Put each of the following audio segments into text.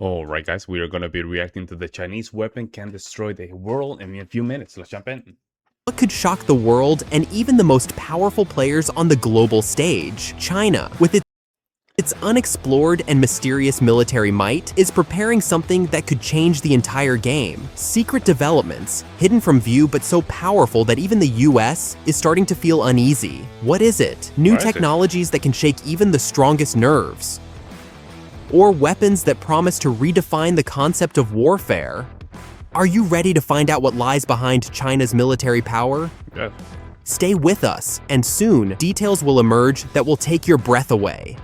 Alright guys, we are going to be reacting to the Chinese weapon can destroy the world in a few minutes. Let's jump in. What could shock the world and even the most powerful players on the global stage? China, with its unexplored and mysterious military might, is preparing something that could change the entire game. Secret developments, hidden from view but so powerful that even the US is starting to feel uneasy. What is it? New technologies that can shake even the strongest nerves? Or weapons that promise to redefine the concept of warfare? Are you ready to find out what lies behind China's military power? Yeah. Stay with us, and soon, details will emerge that will take your breath away.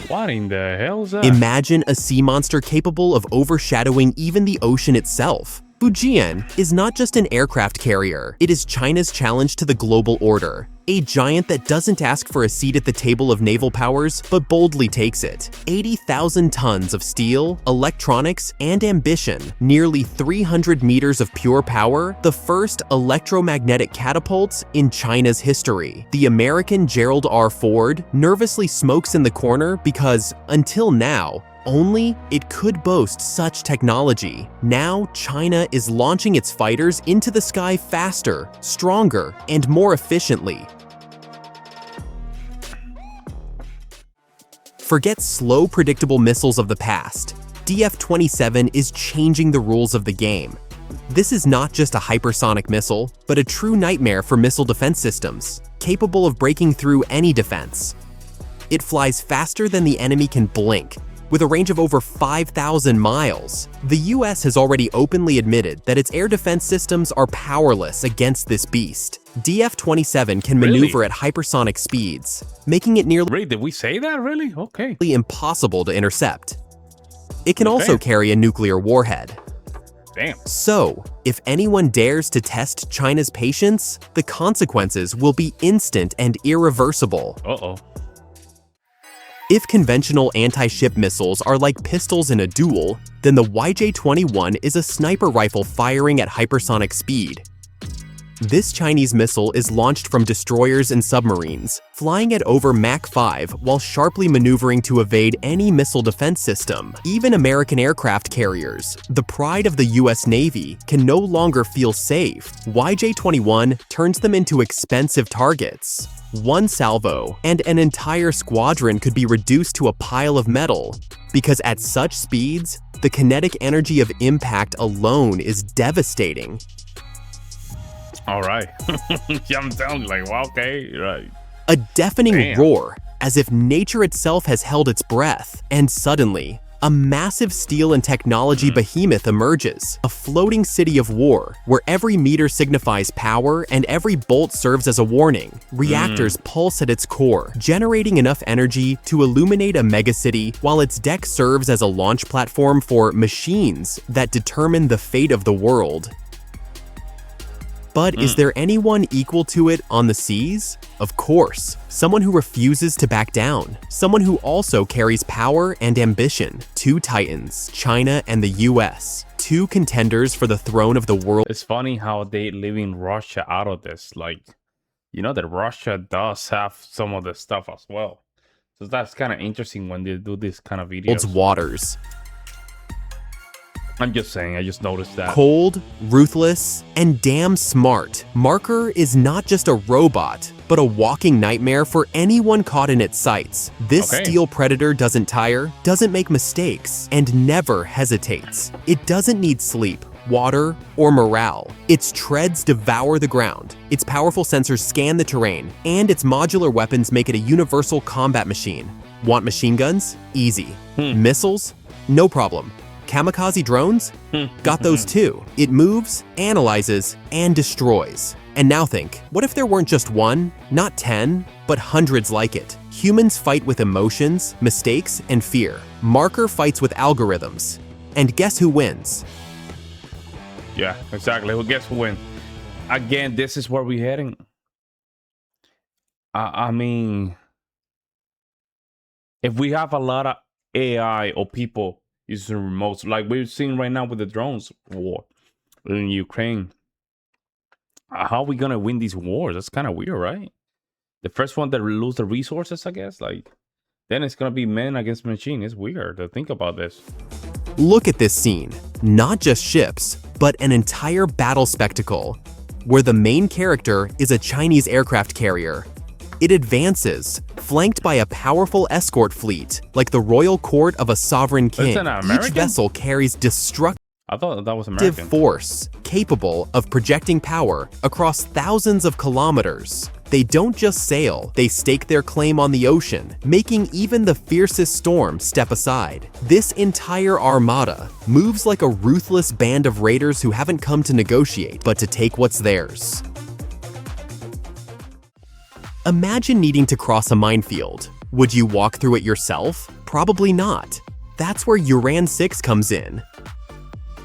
What in the hell is that? Imagine a sea monster capable of overshadowing even the ocean itself. Fujian is not just an aircraft carrier, it is China's challenge to the global order. A giant that doesn't ask for a seat at the table of naval powers, but boldly takes it. 80,000 tons of steel, electronics, and ambition, nearly 300 meters of pure power, the first electromagnetic catapults in China's history. The American Gerald R. Ford nervously smokes in the corner because, until now, only it could boast such technology. Now, China is launching its fighters into the sky faster, stronger, and more efficiently. Forget slow, predictable missiles of the past. DF-27 is changing the rules of the game. This is not just a hypersonic missile, but a true nightmare for missile defense systems, capable of breaking through any defense. It flies faster than the enemy can blink, with a range of over 5,000 miles. The US has already openly admitted that its air defense systems are powerless against this beast. DF-27 can maneuver at hypersonic speeds, making it nearly Wait, did we say that really? Okay. impossible to intercept. It can also carry a nuclear warhead. Damn. So, if anyone dares to test China's patience, the consequences will be instant and irreversible. Uh-oh. If conventional anti-ship missiles are like pistols in a duel, then the YJ-21 is a sniper rifle firing at hypersonic speed. This Chinese missile is launched from destroyers and submarines, flying at over Mach 5 while sharply maneuvering to evade any missile defense system. Even American aircraft carriers, the pride of the US Navy, can no longer feel safe. YJ-21 turns them into expensive targets. One salvo, and an entire squadron could be reduced to a pile of metal, because at such speeds, the kinetic energy of impact alone is devastating. All right. Yeah, I'm telling you, like, well, okay, right. A deafening roar, as if nature itself has held its breath, and suddenly, a massive steel and technology behemoth emerges, a floating city of war, where every meter signifies power and every bolt serves as a warning. Reactors pulse at its core, generating enough energy to illuminate a megacity, while its deck serves as a launch platform for machines that determine the fate of the world. But is there anyone equal to it on the seas? Of course, someone who refuses to back down. Someone who also carries power and ambition. Two titans, China and the US. Two contenders for the throne of the world. It's funny how they leaving Russia out of this. Like, you know that Russia does have some of the stuff as well. So that's kind of interesting when they do this kind of videos. Waters. I'm just saying, I just noticed that. Cold, ruthless, and damn smart. Marker is not just a robot, but a walking nightmare for anyone caught in its sights. This steel predator doesn't tire, doesn't make mistakes, and never hesitates. It doesn't need sleep, water, or morale. Its treads devour the ground, its powerful sensors scan the terrain, and its modular weapons make it a universal combat machine. Want machine guns? Easy. Missiles? No problem. Kamikaze drones? Got those too. It moves, analyzes, and destroys. And now think, what if there weren't just one, not 10, but hundreds like it? Humans fight with emotions, mistakes, and fear. Marker fights with algorithms. And guess who wins? Yeah, exactly. Well, guess who wins? Again, this is where we're heading. I mean, if we have a lot of AI or people using remotes, like we're seeing right now with the drones war in Ukraine, how are we gonna win these wars? That's kind of weird, right? The first one that lose the resources, I guess. Like, then it's gonna be man against machine. It's weird to think about this. Look at this scene. Not just ships, but an entire battle spectacle, where the main character is a Chinese aircraft carrier. It advances, flanked by a powerful escort fleet, like the royal court of a sovereign king. Each vessel carries destructive I thought that was American. force, capable of projecting power across thousands of kilometers. They don't just sail, they stake their claim on the ocean, making even the fiercest storm step aside. This entire armada moves like a ruthless band of raiders who haven't come to negotiate, but to take what's theirs. Imagine needing to cross a minefield. Would you walk through it yourself? Probably not. That's where Uran 6 comes in.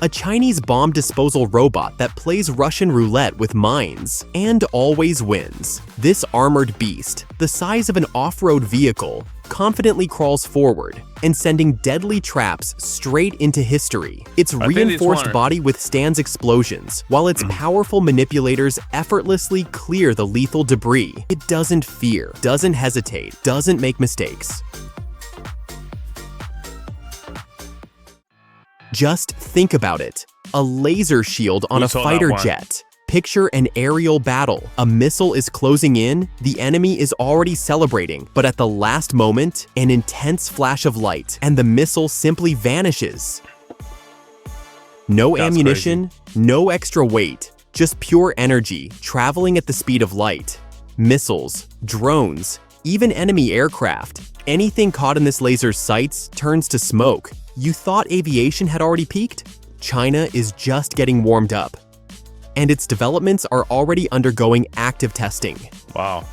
A Chinese bomb disposal robot that plays Russian roulette with mines and always wins. This armored beast, the size of an off-road vehicle, confidently crawls forward and sending deadly traps straight into history. Its reinforced body withstands explosions, while its powerful manipulators effortlessly clear the lethal debris. It doesn't fear, doesn't hesitate, doesn't make mistakes. Just think about it. A laser shield on a fighter jet. Picture an aerial battle. A missile is closing in, the enemy is already celebrating, but at the last moment, an intense flash of light, and the missile simply vanishes. No ammunition, no extra weight, just pure energy, traveling at the speed of light. Missiles, drones, even enemy aircraft. Anything caught in this laser's sights turns to smoke. You thought aviation had already peaked? China is just getting warmed up. And its developments are already undergoing active testing. Wow.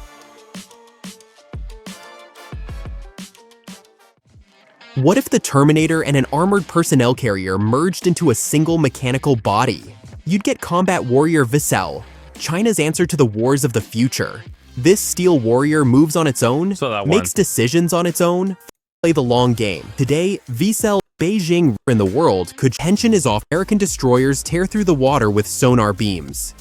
What if the Terminator and an armored personnel carrier merged into a single mechanical body? You'd get combat warrior Visel, China's answer to the wars of the future. This steel warrior moves on its own, makes decisions on its own, play the long game. Today, Visel, Beijing in the world could tension is off. American destroyers tear through the water with sonar beams.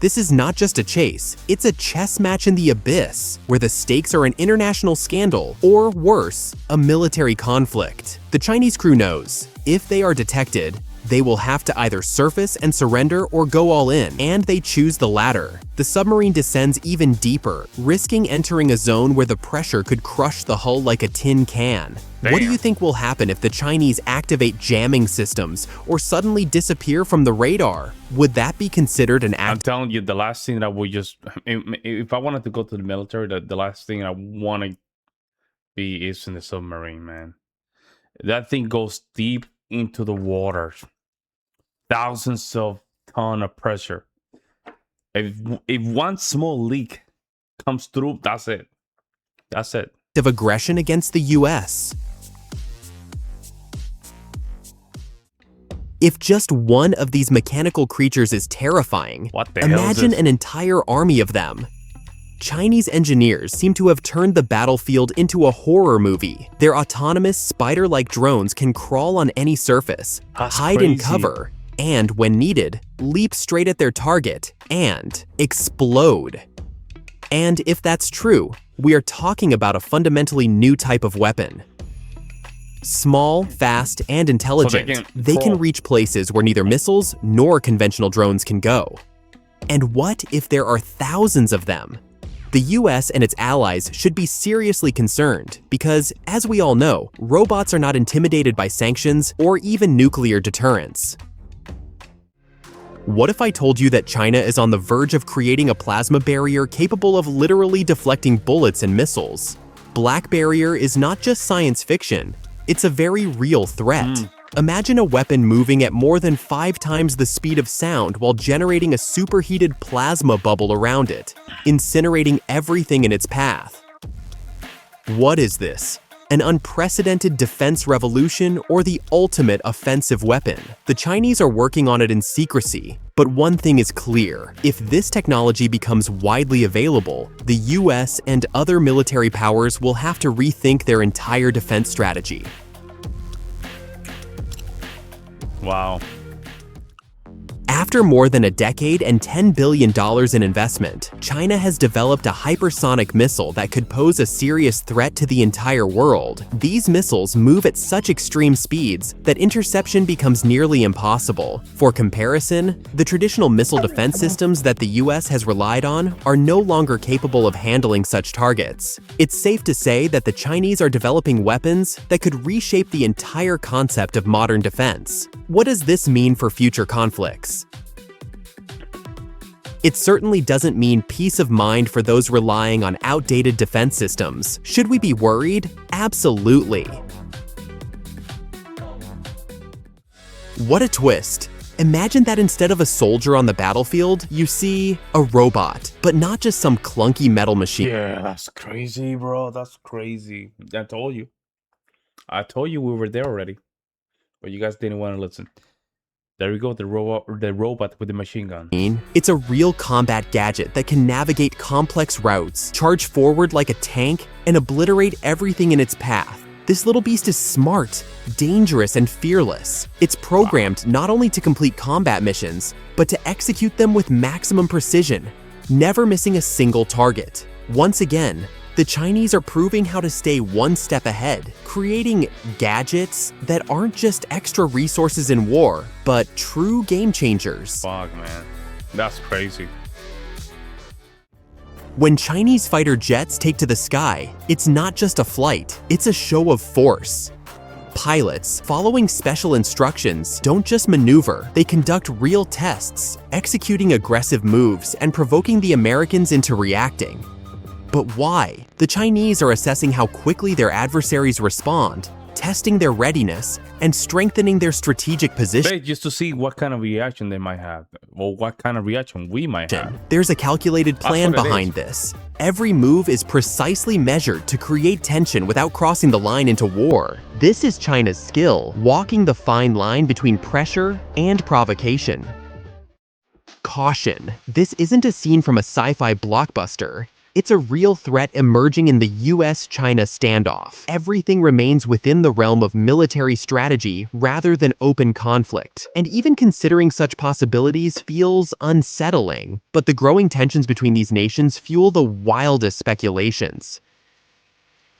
This is not just a chase, it's a chess match in the abyss, where the stakes are an international scandal, or worse, a military conflict. The Chinese crew knows, if they are detected, they will have to either surface and surrender or go all in, and they choose the latter. The submarine descends even deeper, risking entering a zone where the pressure could crush the hull like a tin can. What do you think will happen if the Chinese activate jamming systems or suddenly disappear from the radar? Would that be considered an act? I'm telling you, the last thing that would just, if I wanted to go to the military, the last thing I want to be is in the submarine, man. That thing goes deep into the water. Thousands of tons of pressure. If one small leak comes through, that's it. That's it. Of aggression against the US. If just one of these mechanical creatures is terrifying, imagine an entire army of them. Chinese engineers seem to have turned the battlefield into a horror movie. Their autonomous spider-like drones can crawl on any surface, hide in cover, and when needed, leap straight at their target and explode. And if that's true, we are talking about a fundamentally new type of weapon. Small, fast, and intelligent, they can reach places where neither missiles nor conventional drones can go. And what if there are thousands of them? The US and its allies should be seriously concerned because, as we all know, robots are not intimidated by sanctions or even nuclear deterrence. What if I told you that China is on the verge of creating a plasma barrier capable of literally deflecting bullets and missiles? Black Barrier is not just science fiction, it's a very real threat. Imagine a weapon moving at more than 5 times the speed of sound while generating a superheated plasma bubble around it, incinerating everything in its path. What is this? An unprecedented defense revolution or the ultimate offensive weapon? The Chinese are working on it in secrecy, but one thing is clear. If this technology becomes widely available, the US and other military powers will have to rethink their entire defense strategy. After After more than a decade and $10 billion in investment, China has developed a hypersonic missile that could pose a serious threat to the entire world. These missiles move at such extreme speeds that interception becomes nearly impossible. For comparison, the traditional missile defense systems that the US has relied on are no longer capable of handling such targets. It's safe to say that the Chinese are developing weapons that could reshape the entire concept of modern defense. What does this mean for future conflicts? It certainly doesn't mean peace of mind for those relying on outdated defense systems. Should we be worried? Absolutely. What a twist! Imagine that instead of a soldier on the battlefield, you see a robot, but not just some clunky metal machine. Yeah, that's crazy, bro. That's crazy. I told you. I told you we were there already, but you guys didn't want to listen. There we go, the robot with the machine gun. It's a real combat gadget that can navigate complex routes, charge forward like a tank, and obliterate everything in its path. This little beast is smart, dangerous, and fearless. It's programmed not only to complete combat missions, but to execute them with maximum precision, never missing a single target. Once again, the Chinese are proving how to stay one step ahead, creating gadgets that aren't just extra resources in war, but true game changers. Fuck, man. That's crazy. When Chinese fighter jets take to the sky, it's not just a flight, it's a show of force. Pilots, following special instructions, don't just maneuver, they conduct real tests, executing aggressive moves and provoking the Americans into reacting. But why? The Chinese are assessing how quickly their adversaries respond, testing their readiness, and strengthening their strategic position. Just to see what kind of reaction they might have, or what kind of reaction we might have. There's a calculated plan behind this. Every move is precisely measured to create tension without crossing the line into war. This is China's skill, walking the fine line between pressure and provocation. Caution, this isn't a scene from a sci-fi blockbuster. It's a real threat emerging in the US-China standoff. Everything remains within the realm of military strategy rather than open conflict. And even considering such possibilities feels unsettling. But the growing tensions between these nations fuel the wildest speculations.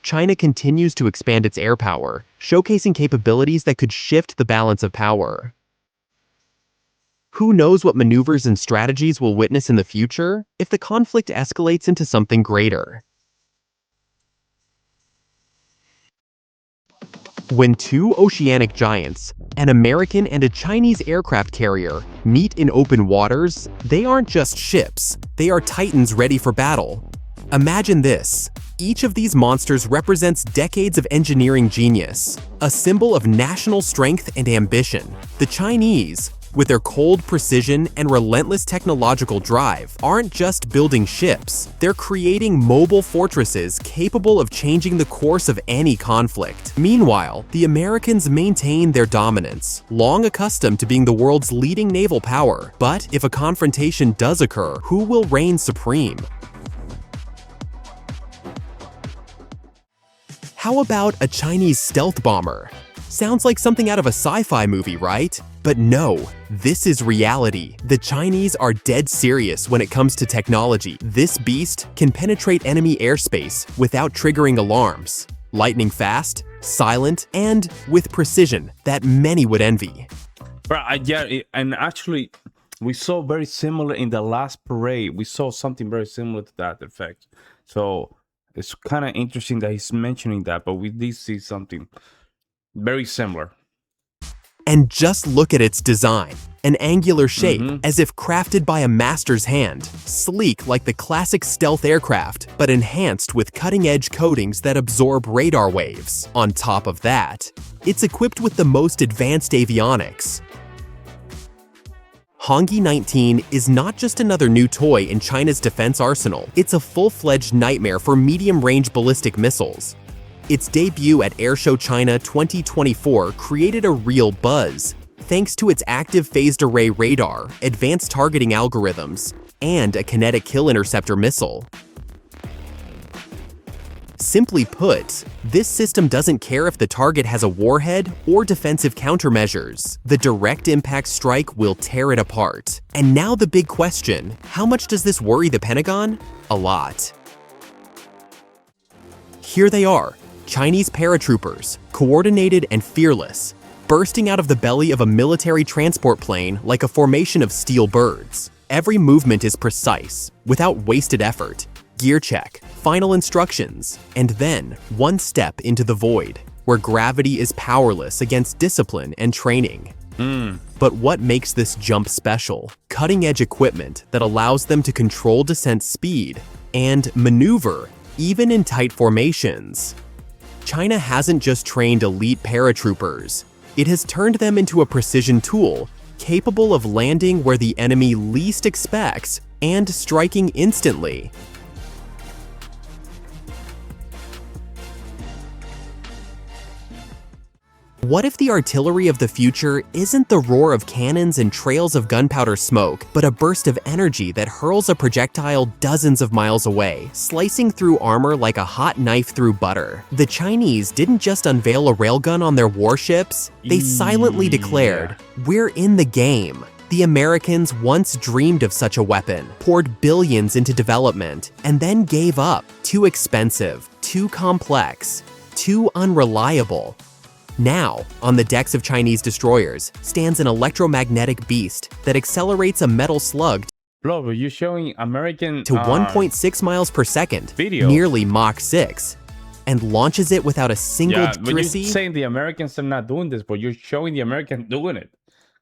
China continues to expand its air power, showcasing capabilities that could shift the balance of power. Who knows what maneuvers and strategies we'll witness in the future if the conflict escalates into something greater? When two oceanic giants, an American and a Chinese aircraft carrier, meet in open waters, they aren't just ships, they are titans ready for battle. Imagine this. Each of these monsters represents decades of engineering genius, a symbol of national strength and ambition. The Chinese, with their cold precision and relentless technological drive, aren't just building ships, they're creating mobile fortresses capable of changing the course of any conflict. Meanwhile, the Americans maintain their dominance, long accustomed to being the world's leading naval power. But if a confrontation does occur, who will reign supreme? How about a Chinese stealth bomber? Sounds like something out of a sci-fi movie, right? But no, this is reality. The Chinese are dead serious when it comes to technology. This beast can penetrate enemy airspace without triggering alarms. Lightning fast, silent, and with precision that many would envy. And actually, we saw very similar in the last parade. We saw something very similar to that effect. So it's kind of interesting that he's mentioning that, but we did see something very similar. And just look at its design. An angular shape, as if crafted by a master's hand. Sleek like the classic stealth aircraft, but enhanced with cutting-edge coatings that absorb radar waves. On top of that, it's equipped with the most advanced avionics. Hongyi 19 is not just another new toy in China's defense arsenal. It's a full-fledged nightmare for medium-range ballistic missiles. Its debut at Airshow China 2024 created a real buzz, thanks to its active phased array radar, advanced targeting algorithms, and a kinetic kill interceptor missile. Simply put, this system doesn't care if the target has a warhead or defensive countermeasures. The direct impact strike will tear it apart. And now the big question, how much does this worry the Pentagon? A lot. Here they are, Chinese paratroopers, coordinated and fearless, bursting out of the belly of a military transport plane like a formation of steel birds. Every movement is precise, without wasted effort. Gear check, final instructions, and then one step into the void, where gravity is powerless against discipline and training. But what makes this jump special? Cutting-edge equipment that allows them to control descent speed and maneuver, even in tight formations. China hasn't just trained elite paratroopers. It has turned them into a precision tool, capable of landing where the enemy least expects and striking instantly. What if the artillery of the future isn't the roar of cannons and trails of gunpowder smoke, but a burst of energy that hurls a projectile dozens of miles away, slicing through armor like a hot knife through butter? The Chinese didn't just unveil a railgun on their warships, they silently declared, "We're in the game." The Americans once dreamed of such a weapon, poured billions into development, and then gave up. Too expensive, too complex, too unreliable. Now, on the decks of Chinese destroyers, stands an electromagnetic beast that accelerates a metal slug Bro, you're showing American to 1.6 miles per second, video. nearly Mach 6, and launches it without a single but you're accuracy saying the Americans are not doing this, but you're showing the Americans doing it.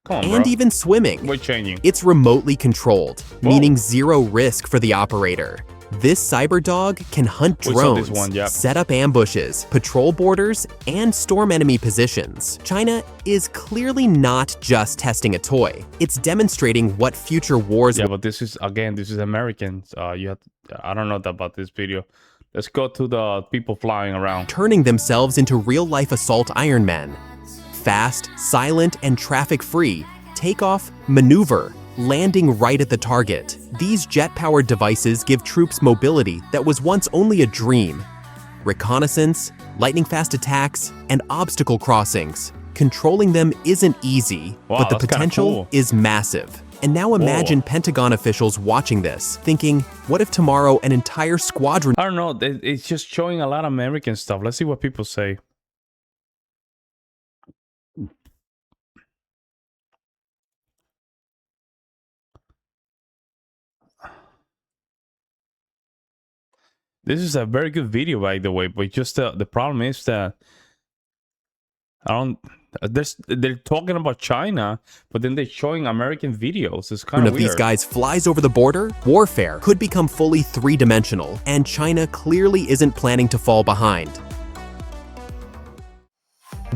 Come on, and bro. even swimming. We're changing. It's remotely controlled, Whoa. meaning zero risk for the operator. This cyber dog can hunt We saw this drones, one, yep. set up ambushes, patrol borders, and storm enemy positions. China is clearly not just testing a toy. It's demonstrating what future wars Yeah, but this is, again, this is Americans. You have to, I don't know about this video. Let's go to the people flying around. turning themselves into real-life assault Iron Men. Fast, silent, and traffic-free, takeoff, maneuver, landing right at the target. These jet-powered devices give troops mobility that was once only a dream. Reconnaissance, lightning-fast attacks, and obstacle crossings. Controlling them isn't easy, Wow, but the that's kinda potential cool. is massive. And now imagine Pentagon officials watching this, thinking, what if tomorrow an entire squadron I don't know. It's just showing a lot of American stuff. Let's see what people say. This is a very good video, by the way, but just the problem is that I don't. They're talking about China, but then they're showing American videos. It's kind One of of weird. these guys flies over the border, warfare could become fully three-dimensional, and China clearly isn't planning to fall behind.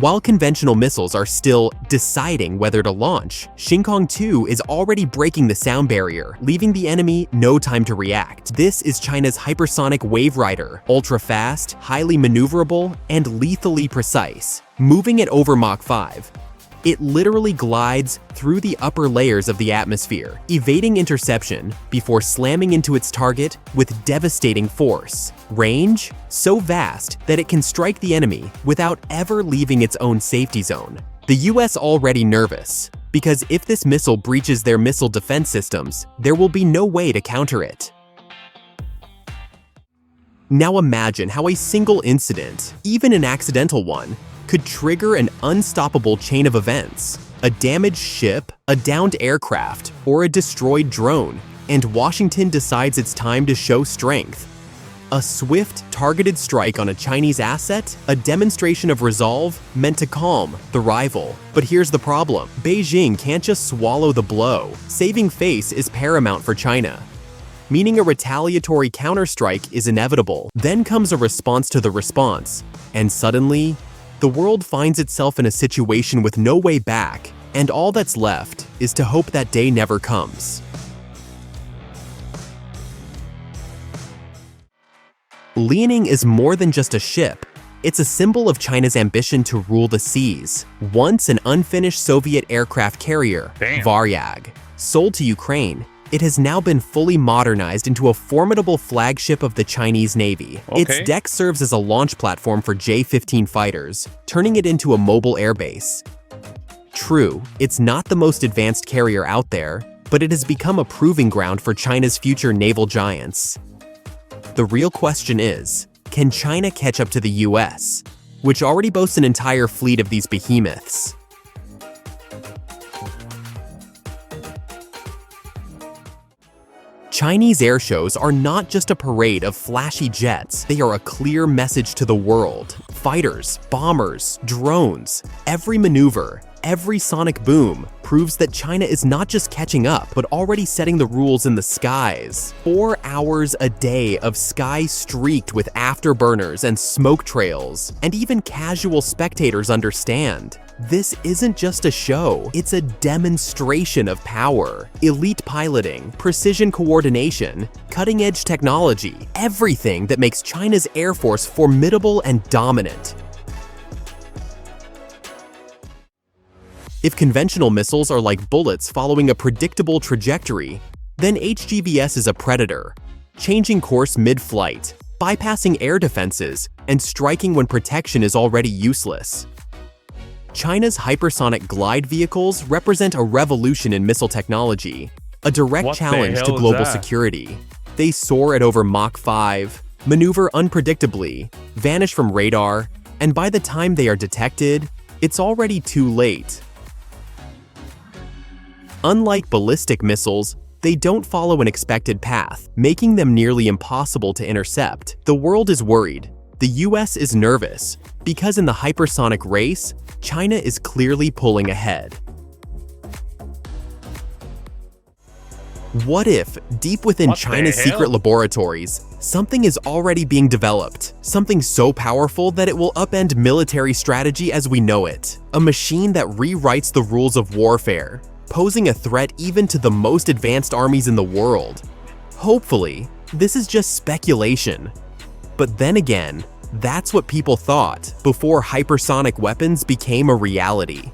While conventional missiles are still deciding whether to launch, Xingkong 2 is already breaking the sound barrier, leaving the enemy no time to react. This is China's hypersonic wave rider, ultra-fast, highly maneuverable, and lethally precise, moving at over Mach 5. It literally glides through the upper layers of the atmosphere, evading interception before slamming into its target with devastating force. Range so vast that it can strike the enemy without ever leaving its own safety zone. The US already nervous, because if this missile breaches their missile defense systems, there will be no way to counter it. Now imagine how a single incident, even an accidental one, could trigger an unstoppable chain of events. A damaged ship, a downed aircraft, or a destroyed drone, and Washington decides it's time to show strength. A swift, targeted strike on a Chinese asset, a demonstration of resolve meant to calm the rival. But here's the problem. Beijing can't just swallow the blow. Saving face is paramount for China, meaning a retaliatory counterstrike is inevitable. Then comes a response to the response, and suddenly, the world finds itself in a situation with no way back, and all that's left is to hope that day never comes. Liaoning is more than just a ship. It's a symbol of China's ambition to rule the seas. Once an unfinished Soviet aircraft carrier, Damn. Varyag, sold to Ukraine, It has now been fully modernized into a formidable flagship of the Chinese Navy. Its deck serves as a launch platform for J-15 fighters, turning it into a mobile airbase. True, it's not the most advanced carrier out there, but it has become a proving ground for China's future naval giants. The real question is, can China catch up to the US, which already boasts an entire fleet of these behemoths? Chinese air shows are not just a parade of flashy jets, they are a clear message to the world. Fighters, bombers, drones, every maneuver, every sonic boom proves that China is not just catching up, but already setting the rules in the skies. 4 hours a day of sky streaked with afterburners and smoke trails, and even casual spectators understand. This isn't just a show, it's a demonstration of power. Elite piloting, precision coordination, cutting-edge technology, everything that makes China's Air Force formidable and dominant. If conventional missiles are like bullets following a predictable trajectory, then HGVS is a predator, changing course mid-flight, bypassing air defenses, and striking when protection is already useless. China's hypersonic glide vehicles represent a revolution in missile technology, a direct challenge to global security. They soar at over Mach 5, maneuver unpredictably, vanish from radar, and by the time they are detected, it's already too late. Unlike ballistic missiles, they don't follow an expected path, making them nearly impossible to intercept. The world is worried. The US is nervous, because in the hypersonic race, China is clearly pulling ahead. What if, deep within China's secret laboratories, something is already being developed? Something so powerful that it will upend military strategy as we know it. A machine that rewrites the rules of warfare, posing a threat even to the most advanced armies in the world. Hopefully, this is just speculation. But then again, that's what people thought before hypersonic weapons became a reality.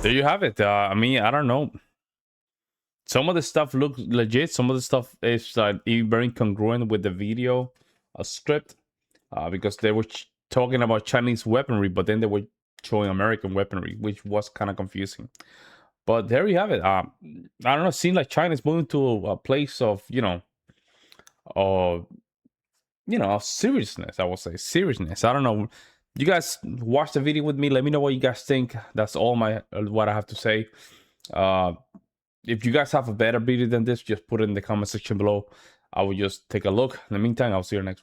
There you have it. I mean, I don't know. Some of the stuff looks legit. Some of the stuff is very congruent with the video script because they were talking about Chinese weaponry, but then they were showing American weaponry, which was kind of confusing. But there you have it. I don't know. It seems like China's moving to a place of, of seriousness. I would say seriousness. I don't know. You guys watch the video with me. Let me know what you guys think. That's all what I have to say. If you guys have a better video than this, just put it in the comment section below. I will just take a look. In the meantime, I'll see you next one.